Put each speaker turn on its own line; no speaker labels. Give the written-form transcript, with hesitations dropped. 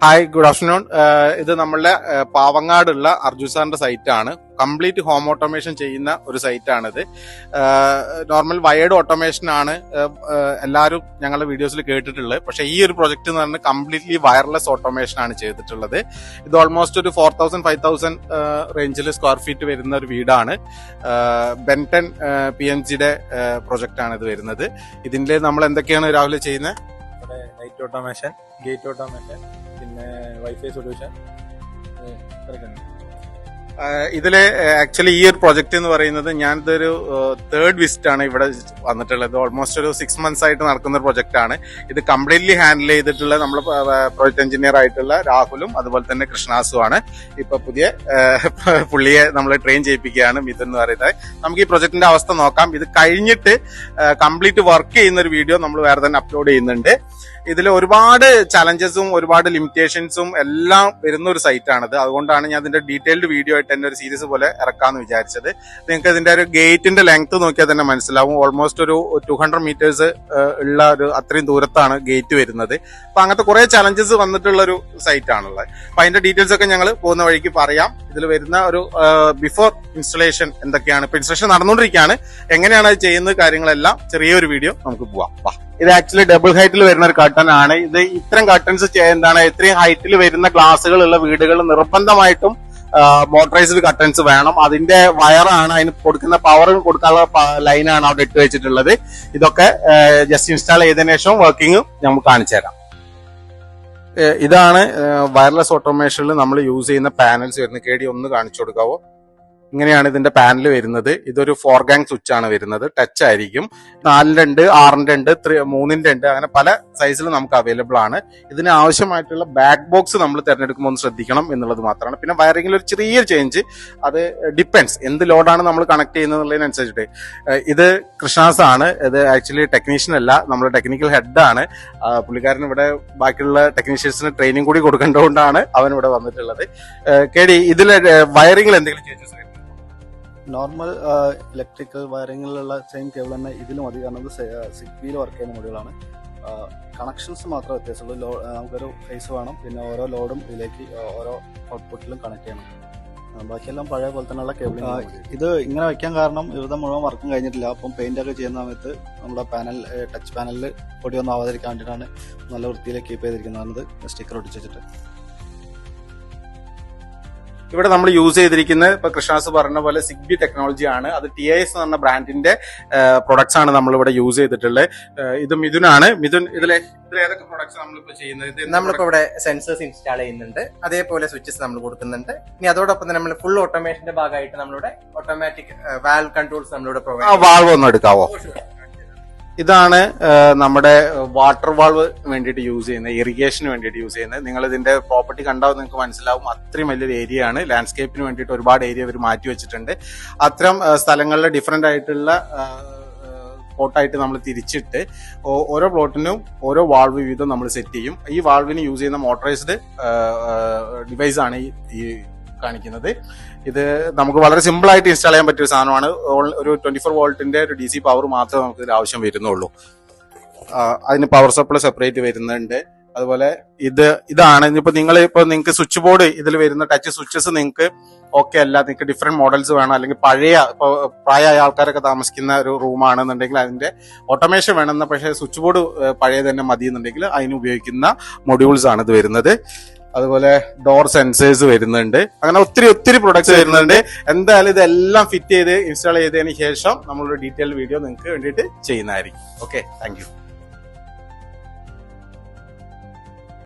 Hi, good afternoon. ഇത് നമ്മളുടെ പാവങ്ങാടുള്ള അർജുൻ സാറിന്റെ സൈറ്റാണ്. കംപ്ലീറ്റ് ഹോം ഓട്ടോമേഷൻ ചെയ്യുന്ന ഒരു സൈറ്റാണിത്. നോർമൽ വയേർഡ് ഓട്ടോമേഷൻ ആണ് എല്ലാവരും ഞങ്ങളുടെ വീഡിയോസിൽ കേട്ടിട്ടുള്ളത്. പക്ഷെ ഈ ഒരു പ്രൊജക്ട് എന്ന് പറഞ്ഞാൽ കംപ്ലീറ്റ്ലി വയർലെസ് ഓട്ടോമേഷൻ ആണ് ചെയ്തിട്ടുള്ളത്. ഇത് ഓൾമോസ്റ്റ് ഒരു 4000-5000 റേഞ്ചിൽ സ്ക്വയർ ഫീറ്റ് വരുന്ന ഒരു വീടാണ്. ബെൻടൺ PMGയുടെ പ്രൊജക്ട് ആണ് ഇത് വരുന്നത്. ഇതിന്റെ നമ്മൾ എന്തൊക്കെയാണ് രാവിലെ ചെയ്യുന്നത്?
നൈറ്റ് ഓട്ടോമേഷൻ, ഗേറ്റ് ഓട്ടോമേഷൻ, പിന്നെ വൈഫൈ സൊല്യൂഷൻ.
ഇതില് ആക്ച്വലി ഈ ഒരു പ്രൊജക്ട് എന്ന് പറയുന്നത് ഞാൻ ഇതൊരു തേർഡ് വിസിറ്റ് ആണ് ഇവിടെ വന്നിട്ടുള്ളത്. ഓൾമോസ്റ്റ് ഒരു 6 months ആയിട്ട് നടക്കുന്ന ഒരു പ്രൊജക്ട് ആണ്. ഇത് കംപ്ലീറ്റ്ലി ഹാൻഡിൽ ചെയ്തിട്ടുള്ള നമ്മൾ പ്രോജക്ട് എഞ്ചിനീയർ ആയിട്ടുള്ള രാഹുലും അതുപോലെ തന്നെ കൃഷ്ണാസും ആണ്. ഇപ്പൊ പുതിയ പുള്ളിയെ നമ്മൾ ട്രെയിൻ ചെയ്യിപ്പിക്കുകയാണ്, മിഥുൻ എന്ന് പറയുന്നത്. നമുക്ക് ഈ പ്രൊജക്ടിന്റെ അവസ്ഥ നോക്കാം. ഇത് കഴിഞ്ഞിട്ട് കംപ്ലീറ്റ് വർക്ക് ചെയ്യുന്ന ഒരു വീഡിയോ നമ്മൾ വേറെ തന്നെ അപ്ലോഡ് ചെയ്യുന്നുണ്ട്. ഇതിൽ ഒരുപാട് ചലഞ്ചസും ഒരുപാട് ലിമിറ്റേഷൻസും എല്ലാം വരുന്ന ഒരു സൈറ്റാണിത്. അതുകൊണ്ടാണ് ഞാൻ ഇതിന്റെ ഡീറ്റെയിൽഡ് വീഡിയോ ആയിട്ട് തന്നെ ഒരു സീരീസ് പോലെ ഇറക്കാന്ന് വിചാരിച്ചത്. നിങ്ങൾക്ക് ഇതിന്റെ ഒരു ഗേറ്റിന്റെ ലെങ്ത് നോക്കിയാൽ തന്നെ മനസ്സിലാവും. ഓൾമോസ്റ്റ് ഒരു 200 meters ഉള്ള ഒരു അത്രയും ദൂരത്താണ് ഗേറ്റ് വരുന്നത്. അപ്പൊ അങ്ങനത്തെ കുറെ ചലഞ്ചസ് വന്നിട്ടുള്ള ഒരു സൈറ്റ് ആണുള്ളത്. അപ്പൊ അതിന്റെ ഡീറ്റെയിൽസ് ഒക്കെ ഞങ്ങൾ പോകുന്ന വഴിക്ക് പറയാം. ഇതിൽ വരുന്ന ഒരു ബിഫോർ ഇൻസ്റ്റലേഷൻ എന്തൊക്കെയാണ്, ഇപ്പൊ ഇൻസ്റ്റലേഷൻ നടന്നുകൊണ്ടിരിക്കുകയാണ്, എങ്ങനെയാണ് അത് ചെയ്യുന്ന കാര്യങ്ങളെല്ലാം ചെറിയൊരു വീഡിയോ നമുക്ക് പോവാം. ഇത് ആക്ച്വലി ഡബിൾ ഹൈറ്റിൽ വരുന്ന ഒരു കർട്ടൻ ആണ്. ഇത് ഇത്തരം കർട്ടൻസ് എന്താണ്, ഇത്രയും ഹൈറ്റിൽ വരുന്ന ഗ്ലാസുകൾ ഉള്ള വീടുകൾ നിർബന്ധമായിട്ടും മോട്ടറൈസ്ഡ് കർട്ടൻസ് വേണം. അതിന്റെ വയറാണ്, അതിന് കൊടുക്കുന്ന പവർ കൊടുക്കാനുള്ള ലൈനാണ് അവിടെ ഇട്ട് വെച്ചിട്ടുള്ളത്. ഇതൊക്കെ ജസ്റ്റ് ഇൻസ്റ്റാൾ ചെയ്തതിനു ശേഷം വർക്കിംഗ് നമുക്ക് കാണിച്ചു തരാം. ഇതാണ് വയർലെസ് ഓട്ടോമേഷനിൽ നമ്മൾ യൂസ് ചെയ്യുന്ന പാനൽസ് വരുന്നത്. KD ഒന്ന് കാണിച്ചു കൊടുക്കാവോ? ഇങ്ങനെയാണ് ഇതിന്റെ പാനൽ വരുന്നത്. ഇതൊരു 4 gang സ്വിച്ച് ആണ് വരുന്നത്. ടച്ച് ആയിരിക്കും. 4-ന്റെ ഉണ്ട്, 6-ന്റെ ഉണ്ട്, 3-ന്റെ ഉണ്ട്, അങ്ങനെ പല സൈസിൽ നമുക്ക് അവൈലബിൾ ആണ്. ഇതിന് ആവശ്യമായിട്ടുള്ള ബാക്ക് ബോക്സ് നമ്മൾ തിരഞ്ഞെടുക്കുമ്പോൾ ഒന്ന് ശ്രദ്ധിക്കണം എന്നുള്ളത് മാത്രമാണ്. പിന്നെ വയറിംഗിൽ ഒരു ചെറിയ ചേഞ്ച്, അത് ഡിപ്പെൻഡ്സ് എന്ത് ലോഡാണ് നമ്മൾ കണക്ട് ചെയ്യുന്നതിനനുസരിച്ചിട്ട്. ഇത് കൃഷ്ണാസ് ആണ്. ഇത് ആക്ച്വലി ടെക്നീഷ്യൻ അല്ല, നമ്മുടെ ടെക്നിക്കൽ ഹെഡ് ആണ്. പുള്ളിക്കാരൻ ഇവിടെ ബാക്കിയുള്ള ടെക്നീഷ്യൻസിന് ട്രെയിനിങ് കൂടി കൊടുക്കേണ്ടതുകൊണ്ടാണ് അവൻ ഇവിടെ വന്നിട്ടുള്ളത്. KD, ഇതിലെ വയറിംഗിൽ എന്തെങ്കിലും ചേഞ്ചസ്?
നോർമൽ ഇലക്ട്രിക്കൽ വയറിങ്ങിലുള്ള സെയിം കേബിൾ തന്നെ ഇതിലും മതി. കാരണം ഇത് സിഗ്ബിയിൽ വർക്ക് ചെയ്യുന്ന മൊഡ്യൂളാണ്. കണക്ഷൻസ് മാത്രമേ വ്യത്യാസമുള്ളൂ. നമുക്കൊരു ഫേസ് വേണം, പിന്നെ ഓരോ ലോഡും ഇതിലേക്ക് ഓരോ ഔട്ട്പുട്ടിലും കണക്ട് ചെയ്യണം. ബാക്കിയെല്ലാം പഴയ പോലെ തന്നെയുള്ള കേബിൾ. ഇത് ഇങ്ങനെ വെക്കാൻ കാരണം ഇവിടുത്തെ മുഴുവൻ വർക്കും കഴിഞ്ഞിട്ടില്ല. അപ്പം പെയിന്റ് ഒക്കെ ചെയ്യുന്ന സമയത്ത് നമ്മുടെ പാനൽ, ടച്ച് പാനലിൽ പൊടിയൊന്നും ആവാതിരിക്കാൻ വേണ്ടിയിട്ടാണ് നല്ല വൃത്തിയിൽ കീപ്പ് ചെയ്തിരിക്കുന്നത്. സ്റ്റിക്കർ ഒട്ടിച്ച് വെച്ചിട്ട്
ഇവിടെ നമ്മൾ യൂസ് ചെയ്തിരിക്കുന്നത് ഇപ്പൊ കൃഷ്ണാസ് പറഞ്ഞ പോലെ സിഗ്ബി ടെക്നോളജി ആണ്. അത് TIS എന്ന് പറഞ്ഞ ബ്രാൻഡിന്റെ പ്രൊഡക്ട്സ് ആണ് നമ്മൾ ഇവിടെ യൂസ് ചെയ്തിട്ടുള്ളത്. ഇത് മിഥുനാണ്. മിഥുൻ, ഇതിലെ ഏതൊക്കെ പ്രൊഡക്ട്സ് നമ്മളിപ്പോ ചെയ്യുന്നത്?
നമ്മളിപ്പോ ഇവിടെ സെൻസേഴ്സ് ഇൻസ്റ്റാൾ ചെയ്യുന്നുണ്ട്, അതേപോലെ സ്വിച്ചസ് നമ്മൾ കൊടുക്കുന്നുണ്ട്. ഇനി അതോടൊപ്പം തന്നെ നമ്മൾ ഫുൾ ഓട്ടോമേഷന്റെ ഭാഗമായിട്ട് നമ്മളിവിടെ ഓട്ടോമാറ്റിക് വാൽവ് കൺട്രോൾസ് നമ്മളിവിടെ പ്രൊവൈഡ്.
വാൾവ് ഒന്ന് എടുക്കാവോ? ഇതാണ് നമ്മുടെ വാട്ടർ വാൾവ് വേണ്ടിയിട്ട് യൂസ് ചെയ്യുന്നത്, ഇറിഗേഷന് വേണ്ടിയിട്ട് യൂസ് ചെയ്യുന്നത്. നിങ്ങൾ ഇതിന്റെ പ്രോപ്പർട്ടി കണ്ടാൽ നിങ്ങൾക്ക് മനസ്സിലാവും. അത്രയും വലിയൊരു ഏരിയ ആണ്. ലാൻഡ്സ്കേപ്പിന് വേണ്ടിയിട്ട് ഒരുപാട് ഏരിയ ഇവർ മാറ്റി വെച്ചിട്ടുണ്ട്. അത്തരം സ്ഥലങ്ങളിൽ ഡിഫറെന്റ് ആയിട്ടുള്ള പ്ലോട്ടായിട്ട് നമ്മൾ തിരിച്ചിട്ട് ഓരോ പ്ലോട്ടിനും ഓരോ വാൾവ് വീതം നമ്മൾ സെറ്റ് ചെയ്യും. ഈ വാൾവിന് യൂസ് ചെയ്യുന്ന മോട്ടറൈസ്ഡ് ഡിവൈസ് ആണ് ഈ കാണിക്കുന്നത്. ഇത് നമുക്ക് വളരെ സിമ്പിൾ ആയിട്ട് ഇൻസ്റ്റാൾ ചെയ്യാൻ പറ്റിയ ഒരു സാധനമാണ്. ഒരു 24 volt ഒരു DC പവർ മാത്രമേ നമുക്ക് ഇതിൽ ആവശ്യം വരുന്നുള്ളൂ. അതിന് പവർ സപ്ലൈ സെപ്പറേറ്റ് വരുന്നുണ്ട്. അതുപോലെ ഇതാണ് നിങ്ങൾക്ക് സ്വിച്ച് ബോർഡ് ഇതിൽ വരുന്ന ടച്ച് സ്വിച്ചസ് നിങ്ങൾക്ക് ഓക്കെ അല്ല, നിങ്ങൾക്ക് ഡിഫറെന്റ് മോഡൽസ് വേണം, അല്ലെങ്കിൽ പ്രായമായ ആൾക്കാരൊക്കെ താമസിക്കുന്ന ഒരു റൂമാണെന്നുണ്ടെങ്കിൽ അതിന്റെ ഓട്ടോമേഷൻ വേണമെന്ന, പക്ഷേ സ്വിച്ച് ബോർഡ് പഴയ തന്നെ മതി എന്നുണ്ടെങ്കിൽ അതിന് ഉപയോഗിക്കുന്ന മൊഡ്യൂൾസ് ആണ് ഇത് വരുന്നത്. അതുപോലെ ഡോർ സെൻസേഴ്സ് വരുന്നുണ്ട്. അങ്ങനെ ഒത്തിരി പ്രൊഡക്ട്സ് വരുന്നുണ്ട്. എന്തായാലും ഇതെല്ലാം ഫിറ്റ് ചെയ്ത് ഇൻസ്റ്റാൾ ചെയ്തതിന് ശേഷം നമ്മളൊരു ഡീറ്റെയിൽഡ് വീഡിയോ നിങ്ങൾക്ക് വേണ്ടിയിട്ട് ചെയ്യുന്നതായിരിക്കും. Okay, thank you.